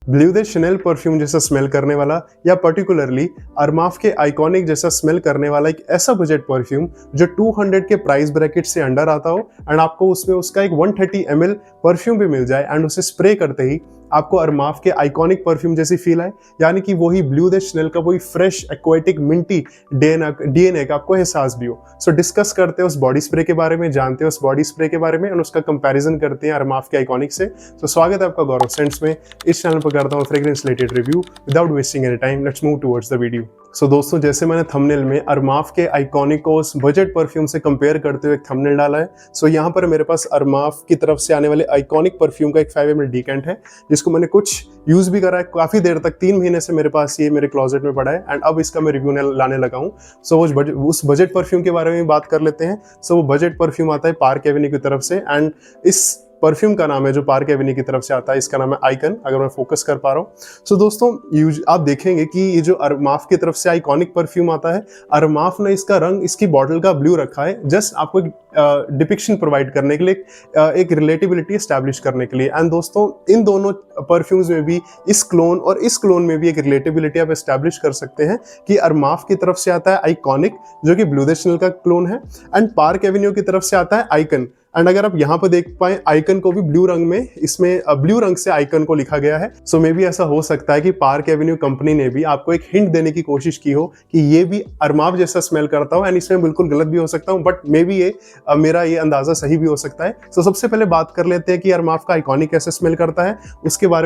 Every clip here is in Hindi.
ब्लू द शनेल परफ्यूम जैसा स्मेल करने वाला या पर्टिकुलरली अरमाफ के आइकॉनिक जैसा स्मेल करने वाला एक ऐसा बजट परफ्यूम जो 200 के प्राइस ब्रैकेट से अंडर आता हो एंड आपको उसमें उसका एक 130 ml परफ्यूम भी मिल जाए एंड उसे स्प्रे करते ही आपको अरमाफ के आइकॉनिक परफ्यूम जैसी फील आए, यानी कि वही ब्लू द शनेल का वही फ्रेश एक्वाटिक मिंटी डीएनए का आपको एहसास भी हो। सो डिस्कस करते हैं उस बॉडी स्प्रे के बारे में, जानते हैं उस बॉडी स्प्रे के बारे में और उसका कंपैरिजन करते हैं अरमाफ के आइकॉनिक से। तो स्वागत है आपका गौरव सेंट्स में। इस चैनल पर करता हूँ fragrance related review without wasting any time. Let's move towards the video. So दोस्तों, जैसे मैंने थंबनेल में अरमाफ के आइकॉनिक को उस बजट परफ्यूम से कंपेयर करते हुए एक थंबनेल डाला है। सो यहाँ पर मेरे पास अरमाफ की तरफ से आने वाले आइकॉनिक परफ्यूम का एक 5 ml डीकेंट है, जिसको मैंने कुछ यूज भी करा है काफी देर तक, 3 महीने से मेरे पास ये मेरे क्लोजेट में पड़ा है एंड अब इसका मैं रिव्यू लाने लगा हूँ। सो उस बजट परफ्यूम के बारे में बात कर लेते हैं। सो वो बजट परफ्यूम आता है पार्क एवेन्यू की तरफ से एंड इस परफ्यूम का नाम है जो पार्क एवेन्यू की तरफ से आता है, इसका नाम है आइकन, अगर मैं फोकस कर पा रहा हूँ। सो दोस्तों, आप देखेंगे कि ये जो अरमाफ की तरफ से आइकॉनिक परफ्यूम आता है, अरमाफ ने इसका रंग इसकी बॉटल का ब्लू रखा है जस्ट आपको एक डिपिक्शन प्रोवाइड करने के लिए, एक रिलेटिबिलिटी एस्टैब्लिश करने के लिए। एंड दोस्तों, इन दोनों परफ्यूम्स में भी इस क्लोन और इस क्लोन में भी एक रिलेटिबिलिटी आप एस्टैब्लिश कर सकते हैं कि अरमाफ की तरफ से आता है आइकॉनिक जो कि ब्लू द शनेल का क्लोन है एंड पार्क एवेन्यू की तरफ से आता है आइकन। एंड अगर आप यहाँ पर देख पाए आइकन को भी ब्लू रंग में, इसमें ब्लू रंग से आइकन को लिखा गया है। सो मे बी ऐसा हो सकता है कि पार्क एवेन्यू कंपनी ने भी आपको एक हिंट देने की कोशिश की हो कि ये भी अरमाफ जैसा स्मेल करता हो एंड इसमें बिल्कुल गलत भी हो सकता हूँ, बट मे बी ये मेरा ये अंदाजा सही भी हो सकता है। सो सबसे पहले बात कर लेते हैं कि अरमाफ का आइकॉनिक कैसे स्मेल करता है,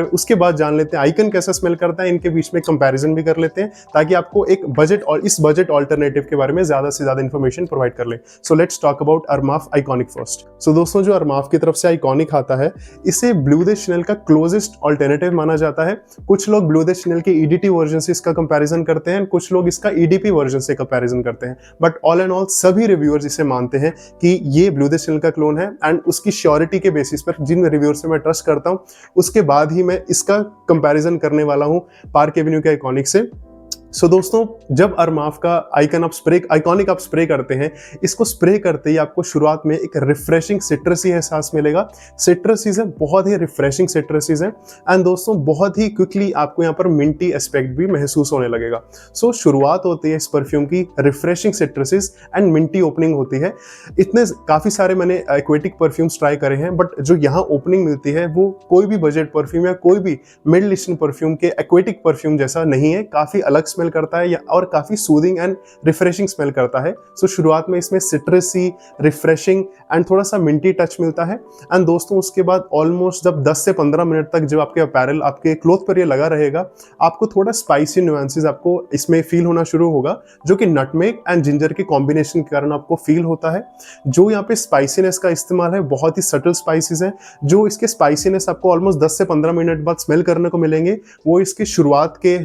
उसके बाद जान लेते हैं आइकन कैसा स्मेल करता है। इनके बीच में कंपैरिजन भी कर लेते हैं ताकि आपको एक बजट और इस बजट ऑल्टरनेटिव के बारे में ज्यादा से ज्यादा इंफॉर्मेशन प्रोवाइड कर ले। So let's talk about Armaf iconic first. So दोस्तों, जो अरमाफ की तरफ से आइकॉनिक आता है, इसे ब्लू द शनेल का क्लोजेस्ट ऑल्टरनेटिव माना जाता है। कुछ लोग ब्लू द शनेल के ईडीटी वर्जन से इसका कंपैरिजन करते हैं, कुछ लोग इसका ईडीपी वर्जन से कंपैरिजन करते हैं, बट ऑल एंड ऑल सभी रिव्यूअर्स इसे मानते हैं कि ये ब्लू द शनेल का क्लोन है एंड उसकी श्योरिटी के बेसिस पर, जिन रिव्यूअर्स से मैं ट्रस्ट करता हूं, उसके बाद ही मैं इसका कंपैरिजन करने वाला हूं पार्क एवेन्यू के आइकॉनिक से। सो दोस्तों, जब अरमाफ का आइकॉनिक आप स्प्रे करते हैं, इसको स्प्रे करते ही आपको शुरुआत में एक रिफ्रेशिंग सिट्रसी एहसास मिलेगा। सिट्रसीज है, बहुत ही रिफ्रेशिंग सिट्रसीज है एंड दोस्तों बहुत ही क्विकली आपको यहाँ पर मिंटी एस्पेक्ट भी महसूस होने लगेगा। सो शुरुआत होती है इस परफ्यूम की रिफ्रेशिंग सिट्रसीज एंड मिंटी ओपनिंग होती है। इतने काफी सारे मैंने एक्वेटिक परफ्यूम्स ट्राई करे हैं, बट जो यहाँ ओपनिंग मिलती है वो कोई भी बजट परफ्यूम या कोई भी मिडिल ईस्टर्न परफ्यूम के एक्वेटिक परफ्यूम जैसा नहीं है। काफी अलग स्मेल करता है और काफी सूदिंग एंड रिफ्रेशिंग स्मेल करता है। सो शुरुआत में इसमें सिट्रसी, रिफ्रेशिंग एंड थोड़ा सा मिंटी टच मिलता है एंड दोस्तों उसके बाद ऑलमोस्ट जब 10 से 15 मिनट तक जब आपके अपैरल, आपके क्लोथ पर ये लगा रहेगा, आपको थोड़ा स्पाइसी नुआंसेस आपको इसमें फील होना शुरू होगा, जो कि नटमेग एंड जिंजर के कॉम्बिनेशन के कारण आपको फील होता है। जो यहाँ पे स्पाइसीनेस का इस्तेमाल है, बहुत ही सटल स्पाइसेस है। जो इसके स्पाइसीनेस आपको ऑलमोस्ट 10 से 15 मिनट बाद स्मेल करने को मिलेंगे, वो इसके शुरुआत के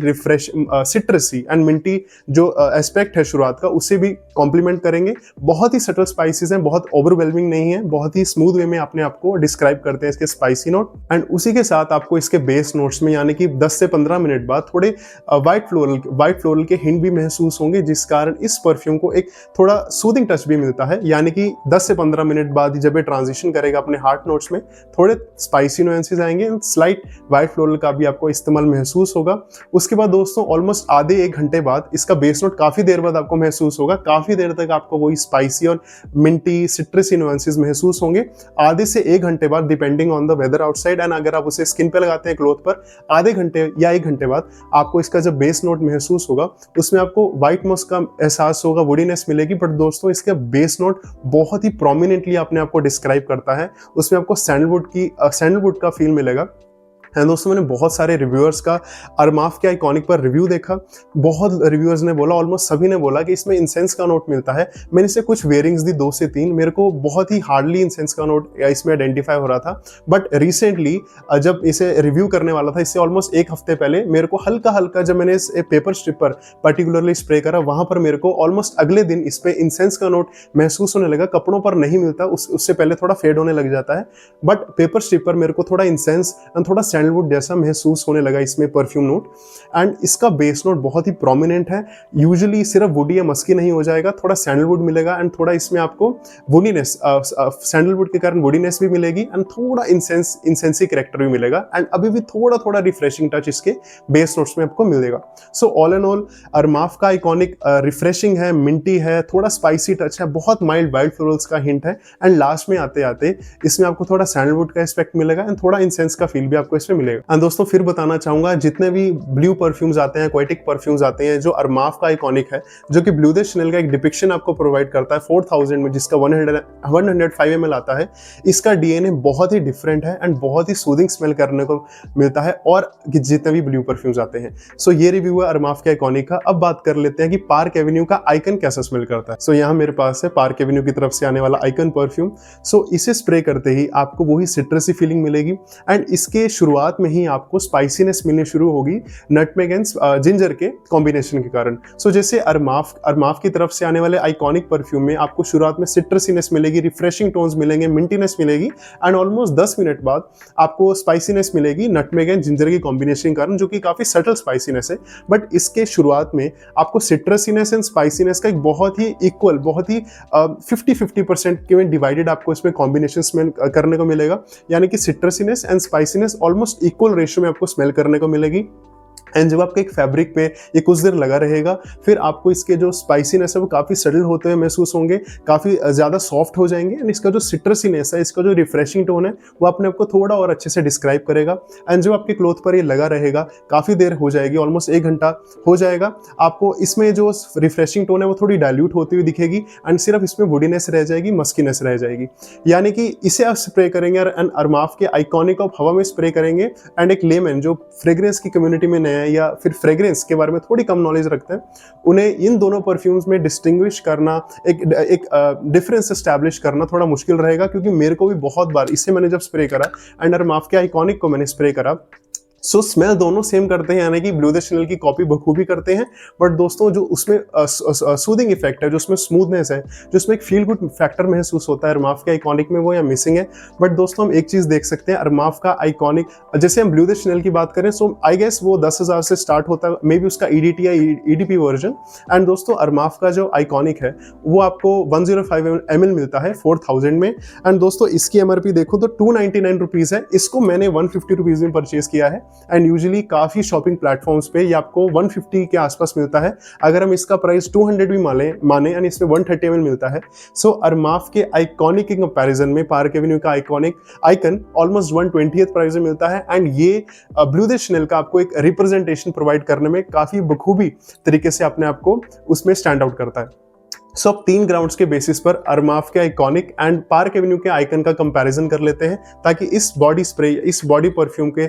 सिट्रसी एंड मिंटी जो एस्पेक्ट है शुरुआत का, उसे भी कॉम्प्लीमेंट करेंगे। बहुत ही सटल स्पाइसेस हैं, बहुत ओवरवेलमिंग नहीं है, बहुत ही स्मूथ वे में अपने आप को डिस्क्राइब करते हैं इसके स्पाइसी नोट। एंड उसी के साथ आपको इसके बेस नोट्स में, यानी कि 10 से 15 मिनट बाद थोड़े वाइट फ्लोरल के हिंट भी महसूस होंगे, जिस कारण इस परफ्यूम को एक थोड़ा सूदिंग टच भी मिलता है। यानी कि 10 से 15 मिनट बाद जब ये ट्रांजिशन करेगा अपने हार्ट नोट्स में, थोड़े स्पाइसी नुआंसेस आएंगे, स्लाइट वाइट फ्लोरल का भी आपको इस्तेमाल महसूस होगा। उसके बाद दोस्तों ऑलमोस्ट आधे 1 घंटे बाद इसका बेस नोट काफी देर बाद आपको महसूस होगा। काफी देर तक आपको वही स्पाइसी और मिंटी सिट्रसी नुआंसेस महसूस होंगे। आधे से 1 घंटे बाद, depending on the weather outside, and अगर आप उसे स्किन पे लगाते हैं क्लोथ पर, आधे घंटे या 1 घंटे बाद आपको इसका जब बेस नोट महसूस होगा, उसमें आपको व्हाइट मस्क का एहसास होगा, वुडीनेस मिलेगी। बट दोस्तों इसका बेस नोट बहुत ही प्रोमिनेंटली अपने आप को डिस्क्राइब करता है। उसमें आपको सैंडलवुड का फील मिलेगा। एंड दोस्तों, मैंने बहुत सारे रिव्यूअर्स का अरमाफ के आइकॉनिक पर रिव्यू देखा। बहुत रिव्यूअर्स ने बोला, ऑलमोस्ट सभी ने बोला कि इसमें इंसेंस का नोट मिलता है। मैंने इसे कुछ वेयरिंग्स दी, 2 से 3, मेरे को बहुत ही हार्डली इंसेंस का नोट इसमें आइडेंटिफाई हो रहा था। बट रिसेंटली जब इसे रिव्यू करने वाला था, इससे ऑलमोस्ट 1 हफ्ते पहले, मेरे को हल्का हल्का जब मैंने इस पेपर स्ट्रिप पर पर्टिकुलरली स्प्रे करा, वहां पर मेरे को ऑलमोस्ट अगले दिन इस पे इंसेंस का नोट महसूस होने लगा। कपड़ों पर नहीं मिलता, उससे पहले थोड़ा फेड होने लग जाता है, बट पेपर स्ट्रिप पर मेरे को थोड़ा इंसेंस एंड थोड़ा सैंडलवुड जैसा महसूस होने लगा इसमें परफ्यूम नोट। एंड इसका बेस नोट बहुत ही प्रोमिनेंट है। यूजुअली सिर्फ वुडी या मस्की नहीं हो जाएगा, थोड़ा सैंडलवुड मिलेगा एंड थोड़ा इसमें आपको वुडीनेस, सैंडलवुड के कारण वुडीनेस भी मिलेगी एंड थोड़ा इंसेंसी कैरेक्टर भी मिलेगा एंड अभी भी थोड़ा थोड़ा रिफ्रेशिंग टच इसके बेस नोट्स में आपको मिलेगा। सो ऑल एंड ऑल अरमाफ का आइकॉनिक रिफ्रेशिंग है, मिंटी है, थोड़ा स्पाइसी टच है, बहुत माइल्ड वाइल्ड फ्लोरल्स का हिंट है एंड लास्ट में आते आते इसमें आपको थोड़ा सैंडलवुड का एस्पेक्ट मिलेगा एंड थोड़ा इंसेंस का फील भी आपको इसमें मिलेगा। एंड दोस्तों फिर बताना चाहूंगा, जितने भी ब्लू परफ्यूम्स आते हैं, एक्वाटिक परफ्यूम्स आते हैं, जो अरमाफ का आइकॉनिक है, जो कि ब्लू द शनेल का एक डिपिक्शन आपको प्रोवाइड करता है 4000 में, जिसका 105 ml आता है, इसका डीएनए बहुत ही डिफरेंट है एंड बहुत ही सूदिंग स्मेल करने को मिलता है और जितने भी ब्लू परफ्यूम्स आते हैं। सो ये रिव्यू है अरमाफ के आइकॉनिक का। अब बात कर लेते हैं कि पार्क एवेन्यू का आइकन कैसा स्मेल करता है। सो यहाँ मेरे पास है पार्क एवेन्यू की तरफ से आने वाला आइकन परफ्यूम। सो इसे स्प्रे करते ही आपको वही सिट्रसी फीलिंग मिलेगी एंड इसके शुरुआत में ही आपको स्पाइसीनेस मिलने शुरू होगी नटमेग एंड जिंजर के कॉम्बिनेशन के कारण। सो जैसे अरमाफ की तरफ से आने वाले आइकॉनिक परफ्यूम में आपको शुरुआत में सिट्रसीनेस मिलेगी, रिफ्रेशिंग टोन्स मिलेंगे, मिंटीनेस मिलेगी एंड ऑलमोस्ट 10 मिनट बाद आपको स्पाइसीनेस मिलेगी नटमेग एंड जिंजर की कॉम्बिनेशन के कारण, जो कि काफी सटल स्पाइसीनेस है। बट इसके शुरुआत में आपको सिट्रसीनेस एंड स्पाइसीनेस का एक बहुत ही इक्वल, बहुत ही 50-50% के डिवाइडेड आपको इसमें कॉम्बिनेशन स्मेल करने को मिलेगा, यानी कि citrusiness and spiciness almost equal ratio में आपको स्मेल करने को मिलेगी। एंड जब आपके एक फैब्रिक पे ये कुछ देर लगा रहेगा, फिर आपको इसके जो स्पाइसीनेस है वो काफ़ी सटल होते हुए महसूस होंगे, काफ़ी ज़्यादा सॉफ्ट हो जाएंगे एंड इसका जो सिट्रसीनेस है, इसका जो रिफ्रेशिंग टोन है, वो अपने आप को थोड़ा और अच्छे से डिस्क्राइब करेगा। एंड जब आपके क्लोथ पर ये लगा रहेगा, काफ़ी देर हो जाएगी, ऑलमोस्ट 1 घंटा हो जाएगा, आपको इसमें जो रिफ्रेशिंग टोन है वो थोड़ी डाइल्यूट होती हुई दिखेगी एंड सिर्फ इसमें वुडीनेस रह जाएगी, मस्कीनेस रह जाएगी। यानी कि इसे आप स्प्रे करेंगे एंड अरमाफ के आइकॉनिक आप हवा में स्प्रे करेंगे एंड एक लेमन जो फ्रेग्रेंस की कम्युनिटी में नया या फिर फ्रेग्रेंस के बारे में थोड़ी कम नॉलेज रखते हैं, उन्हें इन दोनों परफ्यूम्स में डिस्टिंग्विश करना, एक डिफरेंस एस्टैब्लिश करना थोड़ा मुश्किल रहेगा, क्योंकि मेरे को भी बहुत बार इससे मैंने जब स्प्रे करा एंड अरमाफ के आइकॉनिक को मैंने स्प्रे करा, सो स्मेल दोनों सेम करते हैं, यानी कि ब्लू द शनेल की कॉपी बखूबी करते हैं। बट दोस्तों जो उसमें सूदिंग इफेक्ट है, जो उसमें स्मूथनेस है, जो उसमें एक फील गुड फैक्टर महसूस होता है अरमाफ के आइकॉनिक में, वो यहाँ मिसिंग है। बट दोस्तों हम एक चीज़ देख सकते हैं, अरमाफ का आइकॉनिक, जैसे हम ब्लू द शनेल की बात करें, सो आई गेस वो 10,000 से स्टार्ट होता है, मे बी उसका EDT या EDP वर्जन। एंड दोस्तों अरमाफ का जो आइकॉनिक है वो आपको 105 ml मिलता है 4000 में। एंड दोस्तों इसकी MRP देखो तो 299 रुपीज़ है, इसको मैंने 150 रुपीज़ में परचेज किया है एंड यूजुअली काफ़ी शॉपिंग प्लेटफॉर्म्स पे ये आपको 150 के आसपास मिलता है। अगर हम इसका प्राइस 200 भी माने यानी इसमें 130 ml मिलता है। सो अरमाफ के आइकॉनिक के कंपैरिजन में पार्क एवेन्यू का iconic icon almost 120th price में मिलता है एंड ये ब्लू द शनेल का आपको एक रिप्रेजेंटेशन प्रोवाइड करने में काफ़ी बखूबी तरीके से अपने आप को उसमें स्टैंड आउट करता है। सो अब 3 ग्राउंड्स के बेसिस पर अरमाफ के आइकॉनिक एंड पार्क एवेन्यू के आइकन का कंपैरिजन कर लेते हैं, ताकि इस बॉडी स्प्रे, इस बॉडी परफ्यूम के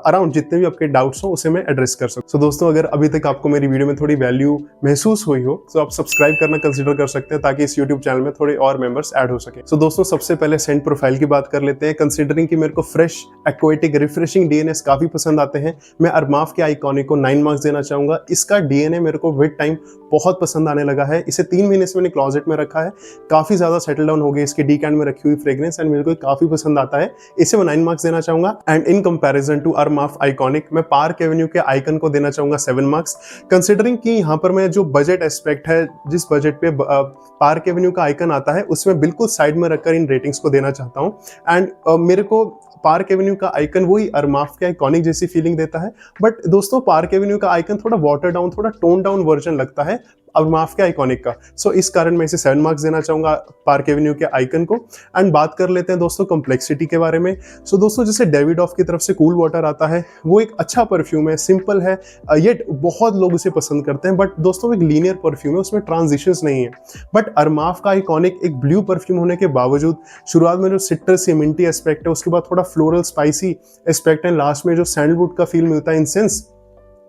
अराउंड जितने भी आपके डाउट्स हो उसे मैं एड्रेस कर सकूं। सो दोस्तों अगर अभी तक आपको मेरी वीडियो में थोड़ी वैल्यू महसूस हुई हो तो आप सब्सक्राइब करना कंसिडर कर सकते हैं, ताकि इस यूट्यूब चैनल में थोड़े और मेंबर्स ऐड हो सके। सो दोस्तों सबसे पहले सेंट प्रोफाइल की बात कर लेते हैं। कंसिडरिंग कि मेरे को फ्रेश, एक्वाटिक, रिफ्रेशिंग DNS काफी पसंद आते हैं, मैं अरमाफ के आइकॉनिक को 9 मार्क्स देना चाहूंगा। इसका DNA मेरे को विद टाइम बहुत पसंद आने लगा है। इसे 3 महीने से मैंने क्लोजेट में रखा है, काफी ज्यादा सेटल डाउन हो गई इसकी डीकैंट में रखी हुई फ्रेग्रेंस एंड मेरे को काफी पसंद आता है। इसे मैं 9 मार्क्स देना चाहूंगा। And in comparison to Armaf iconic मैं पार्क एवेन्यू के आइकन को देना चाहूंगा 7 मार्क्स, कंसिडरिंग कि यहाँ पर मैं जो बजट एस्पेक्ट है, जिस बजट पे पार्क एवेन्यू का आइकन आता है उसमें बिल्कुल साइड में रखकर इन रेटिंग्स को देना चाहता हूँ। एंड मेरे को पार्क एवेन्यू का आइकन वही अरमाफ के आइकॉनिक जैसी फीलिंग देता है, बट दोस्तों पार्क एवेन्यू का आइकन थोड़ा वाटर डाउन, थोड़ा टोन डाउन वर्जन लगता है अरमाफ के आइकॉनिक का। सो इस कारण मैं इसे 7 मार्क्स देना चाहूंगा पार्क एवेन्यू के आइकन को। एंड बात कर लेते हैं दोस्तों कॉम्प्लेक्सिटी के बारे में। सो दोस्तों जैसे डेविडॉफ की तरफ से कूल वाटर आता है, वो एक अच्छा परफ्यूम है, सिंपल है, येट बहुत लोग उसे पसंद करते हैं, बट दोस्तों एक लीनियर परफ्यूम है, उसमें ट्रांजिशंस नहीं है। बट अरमाफ का आइकॉनिक एक ब्लू परफ्यूम होने के बावजूद शुरुआत में जो सिट्रस या मिंटी एस्पेक्ट है, उसके बाद थोड़ा फ्लोरल स्पाइसी एस्पेक्ट है, लास्ट में जो सैंडलवुड का फील मिलता है, इंसेंस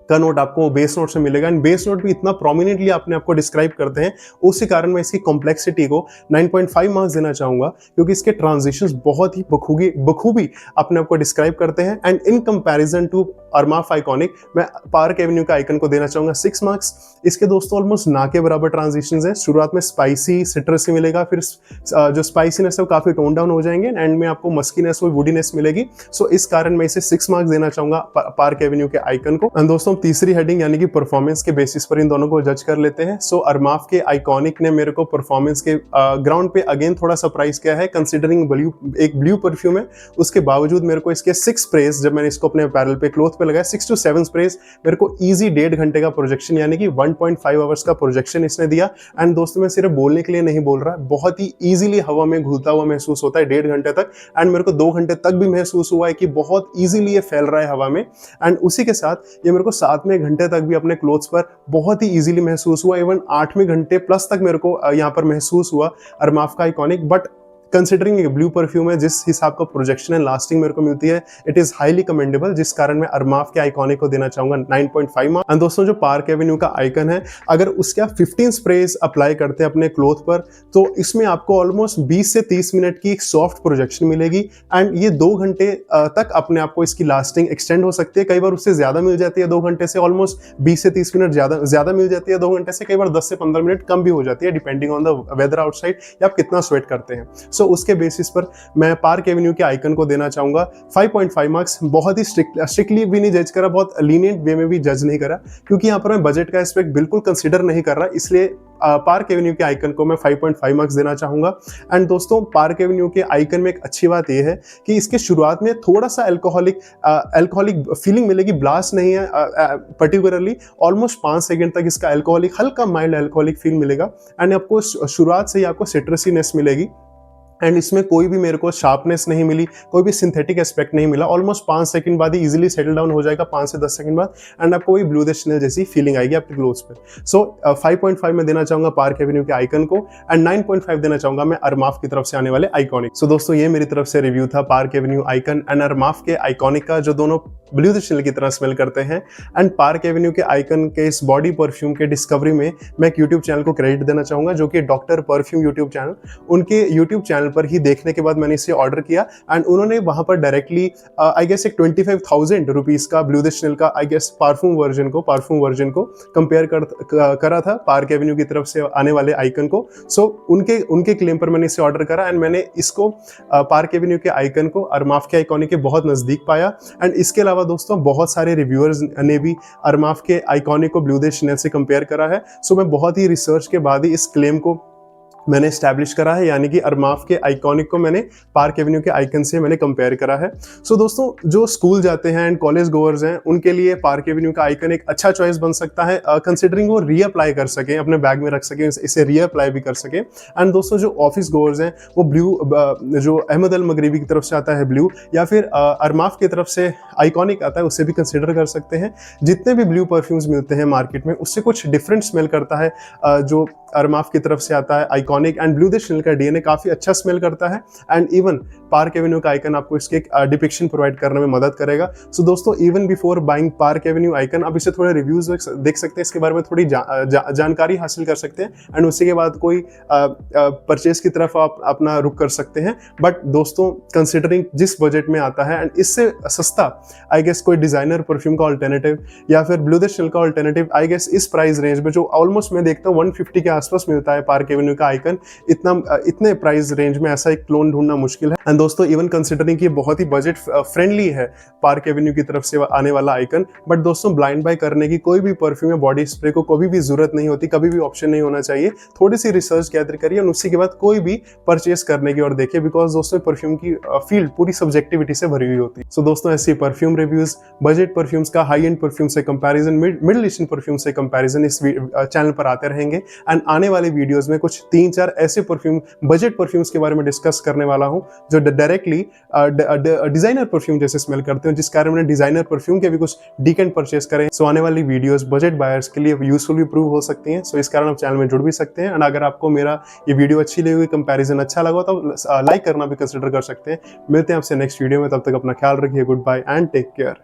का नोट आपको बेस नोट से मिलेगा। एंड बेस नोट भी इतना प्रोमिनेंटली अपने आपको डिस्क्राइब करते हैं, उसी कारण मैं इसकी कॉम्प्लेक्सिटी को 9.5 मार्क्स देना चाहूंगा, क्योंकि इसके ट्रांजिशंस बहुत ही बखूबी अपने आपको डिस्क्राइब करते हैं। And in comparison to Armaf iconic, मैं पार्क एवेन्यू का आइकन को देना चाहूंगा 6 मार्क्स। इसके दोस्तों ऑलमोस्ट ना के बराबर ट्रांजिशंस हैं। शुरुआत में स्पाइसी सिट्रसी मिलेगा, फिर जो स्पाइसीनेस है वो काफी टोन डाउन हो जाएंगे, एंड में आपको मस्कीनेस और वुडीनेस मिलेगी। सो इस कारण मैं इसे 6 मार्क्स देना चाहूंगा पार्क एवेन्यू के आइकन को। एंड दोस्तों तीसरी हेडिंग यानी कि परफॉर्मेंस के बेसिस पर इन दोनों को जज कर लेते हैं। सो अरमाफ के आइकॉनिक ने मेरे को परफॉर्मेंस के ग्राउंड पे अगेन थोड़ा सरप्राइज किया है, कंसिडरिंग एक ब्लू परफ्यूम है, उसके बावजूद मेरे को इसके 6 स्प्रेज, जब मैंने इसको अपने अपैरल पे क्लोथ पे लगाया, 6 to 7 स्प्रेज मेरे को इजी 1.5 घंटे का प्रोजेक्शन यानी कि 1.5 आवर्स का प्रोजेक्शन इसने दिया। एंड दोस्तों मैं सिर्फ बोलने के लिए नहीं बोल रहा, बहुत ही इजीली हवा में घुलता हुआ महसूस होता है 1.5 घंटे तक, एंड मेरे को 2 घंटे तक भी महसूस हुआ है कि बहुत इजीली ये फैल रहा है हवा में। एंड उसी के साथ ये मेरे को 7वें घंटे तक भी अपने क्लोथ्स पर बहुत ही इजीली महसूस हुआ, इवन 8वें घंटे प्लस तक मेरे को यहाँ पर महसूस हुआ अरमाफ का आइकॉनिक। बट कंसिडरिंग एक ब्लू परफ्यूम है, जिस हिसाब का प्रोजेक्शन एंड लास्टिंग मेरे को मिलती है, इट इज हाईली कमेंडेबल, जिस कारण मैं अरमाफ के आइकॉनिक को देना चाहूंगा 9.5 मार्क्स। एंड दोस्तों जो पार्क एवेन्यू का आइकन है, अगर उसके आप 15 स्प्रेज अप्लाई करते हैं अपने क्लोथ पर, तो इसमें आपको ऑलमोस्ट 20 से 30 मिनट की एक सॉफ्ट प्रोजेक्शन मिलेगी, एंड ये 2 घंटे तक अपने आप को इसकी लास्टिंग एक्सटेंड हो सकती है। कई बार उससे ज्यादा मिल जाती है 2 घंटे से, ऑलमोस्ट 20 से 30 मिनट ज्यादा मिल जाती है 2 घंटे से, कई बार 10 से 15 मिनट कम भी हो जाती है, depending on the weather outside या आप कितना स्वेट करते हैं। सो उसके बेसिस पर मैं पार्क एवेन्यू के आइकन को देना चाहूंगा 5.5 मार्क्स। बहुत ही स्ट्रिक्टली भी नहीं जज करा, बहुत लीनियंट वे में भी जज नहीं करा, क्योंकि यहाँ पर मैं बजट का एस्पेक्ट बिल्कुल कंसीडर नहीं कर रहा, इसलिए पार्क एवेन्यू के आइकन को मैं 5.5 मार्क्स देना चाहूंगा। एंड दोस्तों पार्क एवेन्यू के आइकन में एक अच्छी बात यह है कि इसके शुरुआत में थोड़ा सा अल्कोहलिक फीलिंग मिलेगी, ब्लास्ट नहीं है पर्टिकुलरली, ऑलमोस्ट 5 सेकंड तक इसका हल्का माइल्ड अल्कोहलिक फील मिलेगा, एंड आपको शुरुआत से ही आपको सिट्रसीनेस मिलेगी, एंड इसमें कोई भी मेरे को शार्पनेस नहीं मिली, कोई भी सिंथेटिक एस्पेक्ट नहीं मिला। ऑलमोस्ट 5 सेकंड बाद ही इजीली सेटल डाउन हो जाएगा, 5 से 10 सेकंड बाद, एंड आपको वही ब्लू द शनेल जैसी फीलिंग आएगी आपके क्लोथ्स पे। सो 5.5 में देना चाहूंगा पार्क एवेन्यू के आइकन को, एंड 9.5 देना चाहूंगा मैं अरमाफ की तरफ से आने वाले आइकॉनिक। सो दोस्तों ये मेरी तरफ से रिव्यू था पार्क एवेन्यू आइकन एंड अरमाफ के आइकॉनिक का, जो दोनों ब्लू द शनेल की तरह स्मेल करते हैं। एंड पार्क एवेन्यू के आइकन के इस बॉडी परफ्यूम के डिस्कवरी में मैं एक यूट्यूब चैनल को क्रेडिट देना चाहूंगा, जो कि डॉक्टर परफ्यूम यूट्यूब चैनल, उनके यूट्यूब चैनल पर ही देखने के बाद मैंने इसे ऑर्डर किया, एंड उन्होंने वहां पर डायरेक्टली आई गेस एक 25,000 रुपीज का ब्लू द शनेल का आई गेस पार्फ्यूम वर्जन को कंपेयर करा था पार्क एवेन्यू की तरफ से आने वाले आइकन को। सो उनके क्लेम पर मैंने इसे ऑर्डर करा, एंड मैंने इसको पार्क एवेन्यू के आइकन को अरमाफ के आइकॉनिक के बहुत नजदीक पाया। एंड इसके अलावा दोस्तों बहुत सारे रिव्यूअर्स ने भी अरमाफ के आइकॉनिक को ब्लू द शनेल से कंपेयर करा है। सो मैं बहुत ही रिसर्च के बाद ही इस क्लेम को मैंने एस्टैब्लिश करा है, यानी कि अरमाफ के आइकॉनिक को मैंने पार्क एवेन्यू के आइकन से मैंने कंपेयर करा है। सो दोस्तों जो स्कूल जाते हैं एंड कॉलेज गोअर्स हैं, उनके लिए पार्क एवेन्यू का आइकन एक अच्छा चॉइस बन सकता है, कंसिडरिंग वो रीअप्लाई कर सकें, अपने बैग में रख सकें, इसे रीअप्लाई भी कर सकें। एंड दोस्तों जो ऑफिस गोअर्स हैं, वो ब्लू जो अहमद अल मगरिबी की तरफ से आता है ब्लू, या फिर अरमाफ की तरफ से आइकॉनिक आता है, उसे भी कंसिडर कर सकते हैं। जितने भी ब्लू परफ्यूम्स मिलते हैं मार्केट में, उससे कुछ डिफरेंट स्मेल करता है। जो अरमाफ की तरफ से आता है iconic and blue the Chanel का डीएनए काफी अच्छा स्मेल करता है, एंड इवन पार्क एवेन्यू का आइकन आपको इसके डिपिक्शन प्रोवाइड करने में मदद करेगा। सो दोस्तों even before buying park Avenue icon, आप इसे थोड़े रिव्यूज देख सकते हैं, इसके बारे में थोड़ी जानकारी हासिल कर सकते हैं, एंड उसी के बाद कोई परचेज की तरफ आप अपना रुख कर सकते हैं। बट दोस्तों कंसिडरिंग जिस बजट में आता है, एंड इससे सस्ता आई गेस कोई डिजाइनर परफ्यूम का ऑल्टरनेटिव या फिर ब्लू द शनेल का ऑल्टरनेटिव आई गेस इस प्राइस रेंज में, जो ऑलमोस्ट मैं देखता हूँ 150 के आसपास मिलता है पार्क एवेन्यू का आइकन, इतने प्राइस रेंज में ऐसा एक क्लोन ढूंढना मुश्किल है। एंड दोस्तों इवन कंसिडरिंग कि बहुत ही बजट फ्रेंडली है पार्क एवेन्यू की तरफ से आने वाला आइकन, बट दोस्तों ब्लाइंड बाय करने की कोई भी परफ्यूम या बॉडी स्प्रे को कभी भी जरूरत नहीं होती, कभी भी ऑप्शन नहीं होना चाहिए। थोड़ी सी रिसर्च गैदर करिए और उसी के बाद कोई भी परचेस करने की और देखिए, बिकॉज दोस्तों परफ्यूम की फील्ड पूरी सब्जेक्टिविटी से भरी हुई होती है। सो दोस्तों ऐसी परफ्यूम रिव्यूज, बजट परफ्यूम्स का हाई एंड परफ्यूम से कंपैरिजन, मिडिल ईस्टर्न परफ्यूम से कंपैरिजन इस चैनल पर आते रहेंगे। एंड आने वाले वीडियोस में कुछ 3-4 ऐसे परफ्यूम, बजट परफ्यूम्स के बारे में डिस्कस करने वाला हूं, जो डायरेक्टली डिजाइनर परफ्यूम जैसे स्मेल करते हैं, जिस कारण मैंने डिजाइनर परफ्यूम के भी कुछ डीकेंट परचेस करें। सो आने वाली वीडियोस बजट बायर्स के लिए यूजफुल भी प्रूव हो सकती हैं। सो इस कारण आप चैनल में जुड़ भी सकते हैं, एंड अगर आपको मेरा ये वीडियो अच्छी लगी, कंपैरिजन अच्छा लगा, तो लाइक करना भी कंसिडर कर सकते हैं। मिलते हैं आपसे नेक्स्ट वीडियो में, तब तक अपना ख्याल रखिए। Good bye and take care.